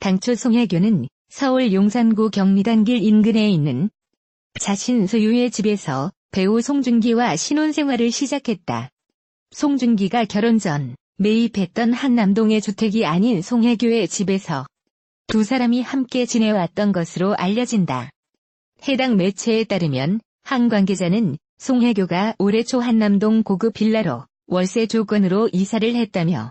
당초 송혜교는 서울 용산구 경리단길 인근에 있는 자신 소유의 집에서 배우 송중기와 신혼생활을 시작했다. 송중기가 결혼 전 매입했던 한남동의 주택이 아닌 송혜교의 집에서 두 사람이 함께 지내왔던 것으로 알려진다. 해당 매체에 따르면 한 관계자는 송혜교가 올해 초 한남동 고급 빌라로 월세 조건으로 이사를 했다며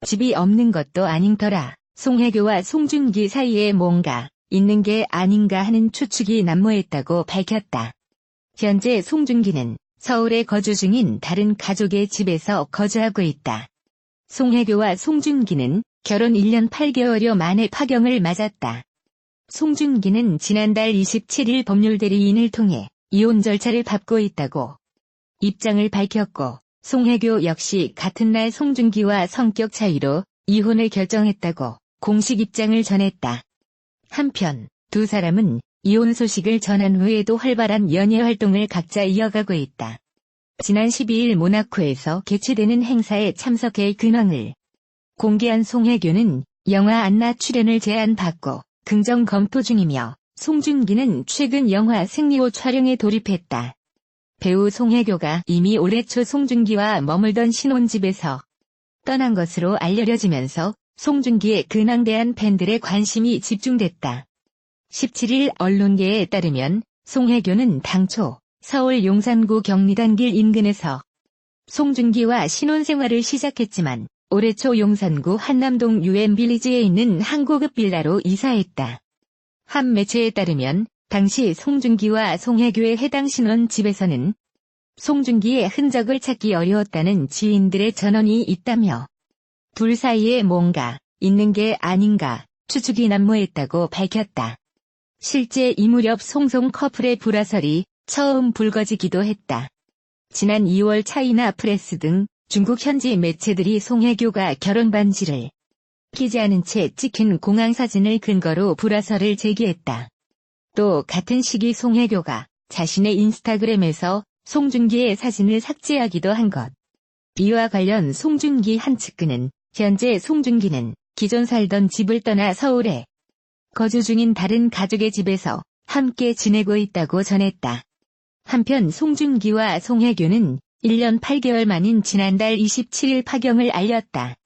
집이 없는 것도 아닌더라. 송혜교와 송중기 사이에 뭔가 있는 게 아닌가 하는 추측이 난무했다고 밝혔다. 현재 송중기는 서울에 거주 중인 다른 가족의 집에서 거주하고 있다. 송혜교와 송중기는 결혼 1년 8개월여 만에 파경을 맞았다. 송중기는 지난달 27일 법률대리인을 통해 이혼 절차를 밟고 있다고 입장을 밝혔고, 송혜교 역시 같은 날 송중기와 성격 차이로 이혼을 결정했다고 공식 입장을 전했다. 한편 두 사람은 이혼 소식을 전한 후에도 활발한 연예 활동을 각자 이어가고 있다. 지난 12일 모나코에서 개최되는 행사에 참석해 근황을 공개한 송혜교는 영화 안나 출연을 제안받고 긍정 검토 중이며, 송중기는 최근 영화 승리호 촬영에 돌입했다. 배우 송혜교가 이미 올해 초 송중기와 머물던 신혼집에서 떠난 것으로 알려지면서 송중기의 근황에 대한 팬들의 관심이 집중됐다. 17일 언론계에 따르면 송혜교는 당초 서울 용산구 경리단길 인근에서 송중기와 신혼생활을 시작했지만 올해 초 용산구 한남동 UM빌리지에 있는 한 고급 빌라로 이사했다. 한 매체에 따르면 당시 송중기와 송혜교의 해당 신혼집에서는 송중기의 흔적을 찾기 어려웠다는 지인들의 전언이 있다며 둘 사이에 뭔가 있는 게 아닌가 추측이 난무했다고 밝혔다. 실제 이 무렵 송송 커플의 불화설이 처음 불거지기도 했다. 지난 2월 차이나 프레스 등 중국 현지 매체들이 송혜교가 결혼 반지를 끼지 않은 채 찍힌 공항 사진을 근거로 불화설을 제기했다. 또 같은 시기 송혜교가 자신의 인스타그램에서 송중기의 사진을 삭제하기도 한 것. 이와 관련 송중기 한 측근은 현재 송중기는 기존 살던 집을 떠나 서울에 거주 중인 다른 가족의 집에서 함께 지내고 있다고 전했다. 한편 송중기와 송혜교는 1년 8개월 만인 지난달 27일 파경을 알렸다.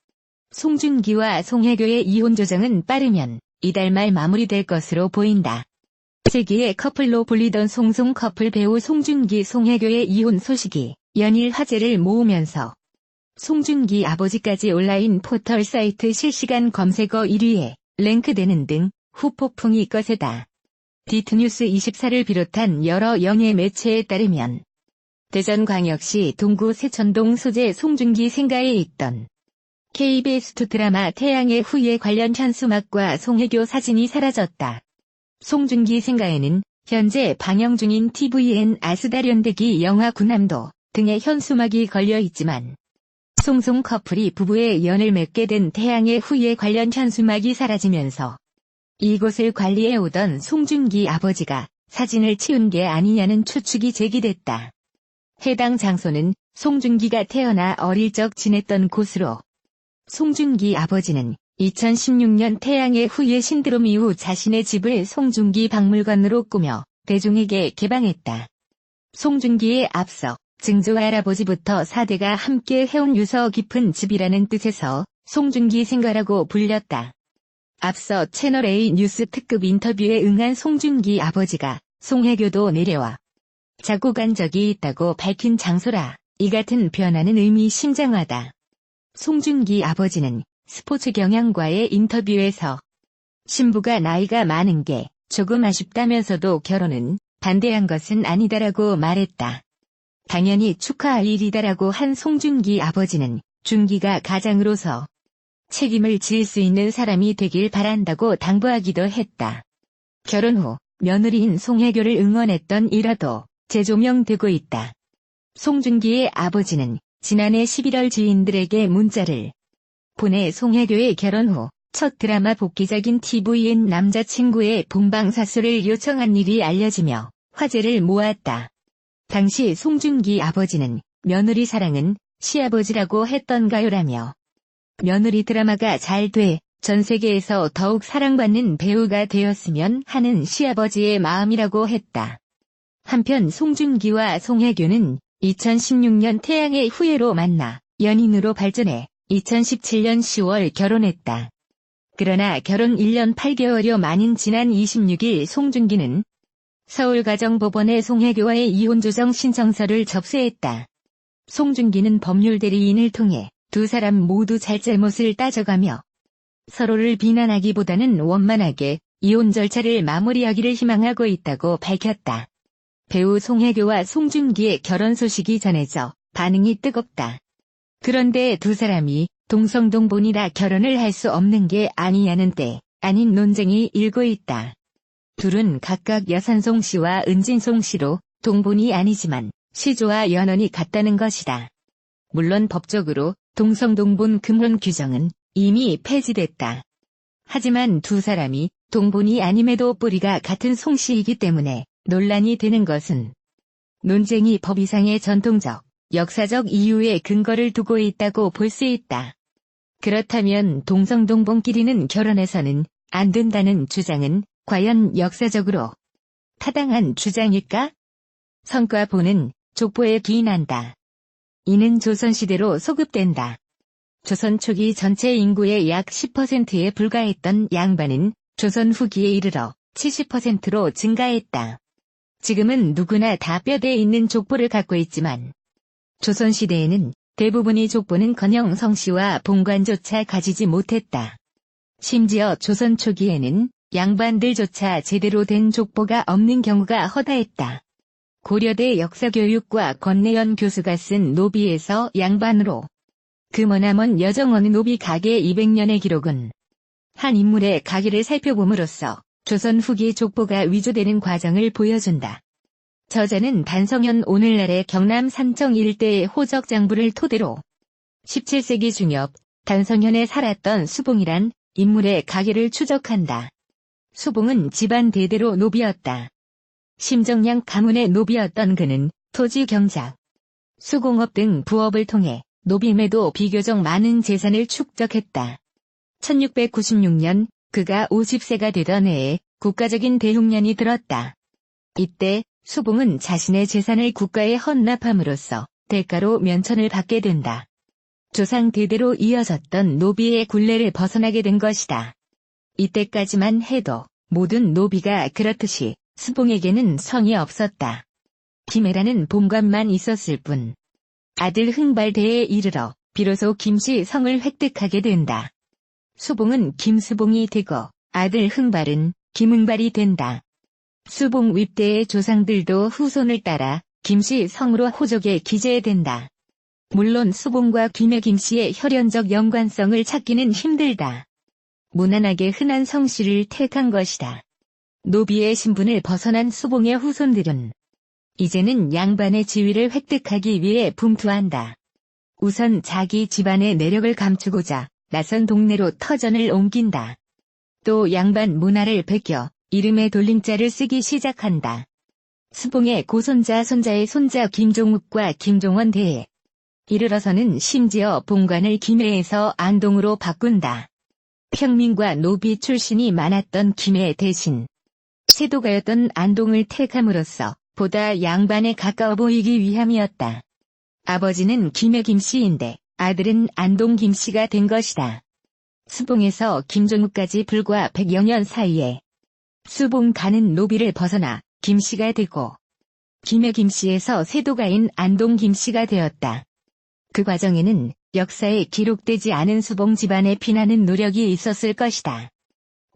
송중기와 송혜교의 이혼 조정은 빠르면 이달 말 마무리될 것으로 보인다. 세기의 커플로 불리던 송송 커플 배우 송중기 송혜교의 이혼 소식이 연일 화제를 모으면서 송중기 아버지까지 온라인 포털 사이트 실시간 검색어 1위에 랭크되는 등 후폭풍이 거세다. 디트뉴스24를 비롯한 여러 영예 매체에 따르면 대전광역시 동구 세천동 소재 송중기 생가에 있던 KBS2 드라마 태양의 후예 관련 현수막과 송혜교 사진이 사라졌다. 송중기 생가에는 현재 방영 중인 tvN 아스다련대기 영화 군함도 등의 현수막이 걸려 있지만 송송 커플이 부부의 연을 맺게 된 태양의 후예 관련 현수막이 사라지면서 이곳을 관리해오던 송중기 아버지가 사진을 치운 게 아니냐는 추측이 제기됐다. 해당 장소는 송중기가 태어나 어릴 적 지냈던 곳으로 송중기 아버지는 2016년 태양의 후예 신드롬 이후 자신의 집을 송중기 박물관으로 꾸며 대중에게 개방했다. 송중기에 앞서 증조 할아버지부터 4대가 함께 해온 유서 깊은 집이라는 뜻에서 송중기 생가라고 불렸다. 앞서 채널A 뉴스 특급 인터뷰에 응한 송중기 아버지가 송혜교도 내려와 자고 간 적이 있다고 밝힌 장소라 이 같은 변화는 의미심장하다. 송중기 아버지는 스포츠 경향과의 인터뷰에서 신부가 나이가 많은 게 조금 아쉽다면서도 결혼은 반대한 것은 아니다라고 말했다. 당연히 축하할 일이다라고 한 송중기 아버지는 중기가 가장으로서 책임을 질 수 있는 사람이 되길 바란다고 당부하기도 했다. 결혼 후 며느리인 송혜교를 응원했던 일화도 재조명되고 있다. 송중기의 아버지는 지난해 11월 지인들에게 문자를 보내 송혜교의 결혼 후 첫 드라마 복귀작인 tvN 남자친구의 본방사수를 요청한 일이 알려지며 화제를 모았다. 당시 송중기 아버지는 며느리 사랑은 시아버지라고 했던가요라며 며느리 드라마가 잘 돼 전 세계에서 더욱 사랑받는 배우가 되었으면 하는 시아버지의 마음이라고 했다. 한편 송중기와 송혜교는 2016년 태양의 후예로 만나 연인으로 발전해 2017년 10월 결혼했다. 그러나 결혼 1년 8개월여 만인 지난 26일 송중기는 서울가정법원에 송혜교와의 이혼 조정 신청서를 접수했다. 송중기는 법률 대리인을 통해 두 사람 모두 잘잘못을 따져가며 서로를 비난하기보다는 원만하게 이혼 절차를 마무리하기를 희망하고 있다고 밝혔다. 배우 송혜교와 송중기의 결혼 소식이 전해져 반응이 뜨겁다. 그런데 두 사람이 동성동본이라 결혼을 할 수 없는 게 아니냐는 때 아닌 논쟁이 일고 있다. 둘은 각각 여산송 씨와 은진송 씨로 동본이 아니지만 시조와 연원이 같다는 것이다. 물론 법적으로 동성동본 금혼 규정은 이미 폐지됐다. 하지만 두 사람이 동본이 아님에도 뿌리가 같은 송 씨이기 때문에 논란이 되는 것은 논쟁이 법이상의 전통적, 역사적 이유에 근거를 두고 있다고 볼 수 있다. 그렇다면 동성동본끼리는 결혼해서는 안 된다는 주장은 과연 역사적으로 타당한 주장일까? 성과보는 족보에 기인한다. 이는 조선시대로 소급된다. 조선 초기 전체 인구의 약 10%에 불과했던 양반은 조선 후기에 이르러 70%로 증가했다. 지금은 누구나 다 뼈대에 있는 족보를 갖고 있지만 조선시대에는 대부분의 족보는커녕 성씨와 본관조차 가지지 못했다. 심지어 조선 초기에는 양반들조차 제대로 된 족보가 없는 경우가 허다했다. 고려대 역사교육과 권내연 교수가 쓴 노비에서 양반으로 금어남원 여정원 노비 가계 200년의 기록은 한 인물의 가계를 살펴봄으로써 조선 후기 족보가 위조되는 과정을 보여준다. 저자는 단성현 오늘날의 경남 산청 일대의 호적 장부를 토대로 17세기 중엽 단성현에 살았던 수봉이란 인물의 가계를 추적한다. 수봉은 집안 대대로 노비였다. 심정량 가문의 노비였던 그는 토지 경작, 수공업 등 부업을 통해 노비임에도 비교적 많은 재산을 축적했다. 1696년 그가 50세가 되던 해에 국가적인 대흉년이 들었다. 이때 수봉은 자신의 재산을 국가에 헌납함으로써 대가로 면천을 받게 된다. 조상 대대로 이어졌던 노비의 굴레를 벗어나게 된 것이다. 이때까지만 해도 모든 노비가 그렇듯이 수봉에게는 성이 없었다. 김해라는 본관만 있었을 뿐. 아들 흥발대에 이르러 비로소 김씨 성을 획득하게 된다. 수봉은 김수봉이 되고 아들 흥발은 김흥발이 된다. 수봉 윗대의 조상들도 후손을 따라 김씨 성으로 호족에 기재된다. 물론 수봉과 김해 김씨의 혈연적 연관성을 찾기는 힘들다. 무난하게 흔한 성씨를 택한 것이다. 노비의 신분을 벗어난 수봉의 후손들은 이제는 양반의 지위를 획득하기 위해 분투한다. 우선 자기 집안의 내력을 감추고자 낯선 동네로 터전을 옮긴다. 또 양반 문화를 베껴 이름의 돌림자를 쓰기 시작한다. 수봉의 고손자 손자의 손자 김종욱과 김종원 대에 이르러서는 심지어 본관을 김해에서 안동으로 바꾼다. 평민과 노비 출신이 많았던 김해 대신 세도가였던 안동을 택함으로써 보다 양반에 가까워 보이기 위함이었다. 아버지는 김해 김씨인데 아들은 안동 김씨가 된 것이다. 수봉에서 김종욱까지 불과 100여 년 사이에 수봉가는 노비를 벗어나 김씨가 되고 김해 김씨에서 세도가인 안동 김씨가 되었다. 그 과정에는 역사에 기록되지 않은 수봉 집안의 피나는 노력이 있었을 것이다.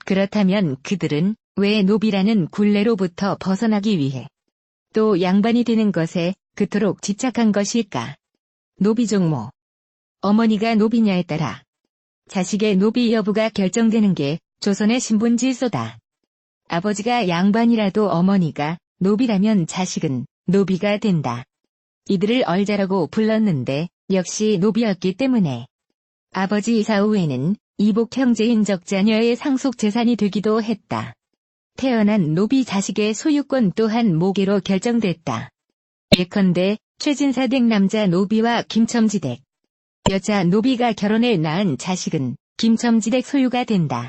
그렇다면 그들은 왜 노비라는 굴레로부터 벗어나기 위해 또 양반이 되는 것에 그토록 집착한 것일까? 노비 종모. 어머니가 노비냐에 따라 자식의 노비 여부가 결정되는 게 조선의 신분 질서다. 아버지가 양반이라도 어머니가 노비라면 자식은 노비가 된다. 이들을 얼자라고 불렀는데 역시 노비였기 때문에 아버지 이사 후에는 이복 형제인 적자녀의 상속 재산이 되기도 했다. 태어난 노비 자식의 소유권 또한 모계로 결정됐다. 예컨대 최진사 댁 남자 노비와 김첨지 댁 여자 노비가 결혼해 낳은 자식은 김첨지댁 소유가 된다.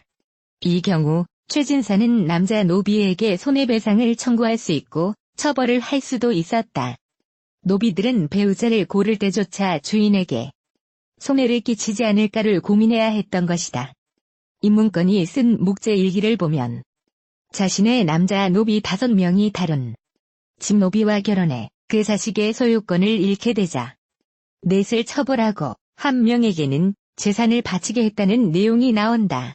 이 경우 최진사는 남자 노비에게 손해배상을 청구할 수 있고 처벌을 할 수도 있었다. 노비들은 배우자를 고를 때조차 주인에게 손해를 끼치지 않을까를 고민해야 했던 것이다. 임문권이 쓴 묵제일기를 보면 자신의 남자 노비 5명이 다룬 집노비와 결혼해 그 자식의 소유권을 잃게 되자 넷을 처벌하고 한 명에게는 재산을 바치게 했다는 내용이 나온다.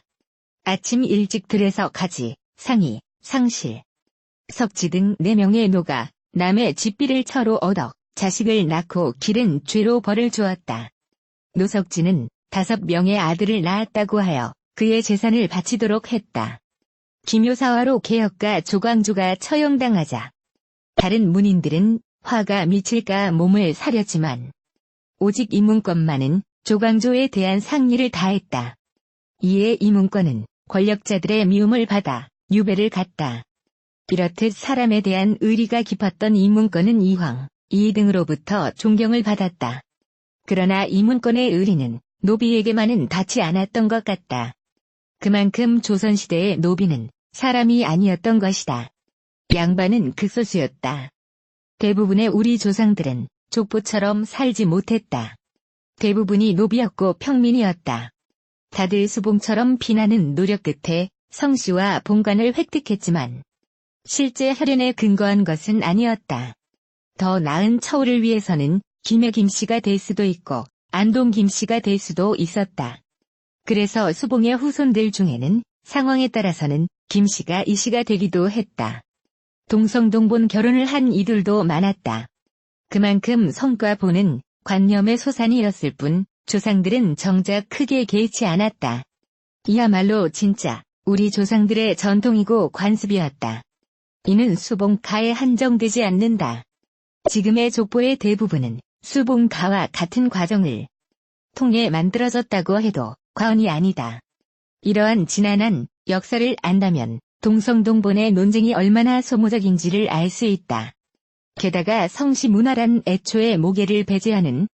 아침 일찍 들에서 가지, 상이, 상실, 석지 등 4명의 노가 남의 집비를 처로 얻어 자식을 낳고 기른 죄로 벌을 주었다. 노석지는 5명의 아들을 낳았다고 하여 그의 재산을 바치도록 했다. 기묘사화로 개혁가 조광조가 처형당하자 다른 문인들은 화가 미칠까 몸을 사렸지만 오직 임문권만은 조광조에 대한 상의를 다했다. 이에 임문권은 권력자들의 미움을 받아 유배를 갔다. 이렇듯 사람에 대한 의리가 깊었던 임문권은 이황, 이 등으로부터 존경을 받았다. 그러나 임문권의 의리는 노비에게만은 닿지 않았던 것 같다. 그만큼 조선시대의 노비는 사람이 아니었던 것이다. 양반은 극소수였다. 대부분의 우리 조상들은 족보처럼 살지 못했다. 대부분이 노비였고 평민이었다. 다들 수봉처럼 피나는 노력 끝에 성씨와 본관을 획득했지만 실제 혈연에 근거한 것은 아니었다. 더 나은 처우를 위해서는 김해 김씨가 될 수도 있고 안동 김씨가 될 수도 있었다. 그래서 수봉의 후손들 중에는 상황에 따라서는 김씨가 이씨가 되기도 했다. 동성동본 결혼을 한 이들도 많았다. 그만큼 성과 보는 관념의 소산이었을 뿐 조상들은 정작 크게 개의치 않았다. 이야말로 진짜 우리 조상들의 전통이고 관습이었다. 이는 수봉가에 한정되지 않는다. 지금의 족보의 대부분은 수봉가와 같은 과정을 통해 만들어졌다고 해도 과언이 아니다. 이러한 지난한 역사를 안다면 동성동본의 논쟁이 얼마나 소모적인지를 알 수 있다. 게다가 성시문화란 애초에 모계를 배제하는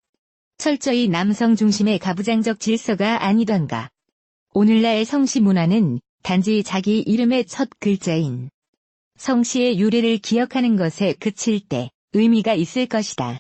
철저히 남성 중심의 가부장적 질서가 아니던가. 오늘날 성시문화는 단지 자기 이름의 첫 글자인 성씨의 유래를 기억하는 것에 그칠 때 의미가 있을 것이다.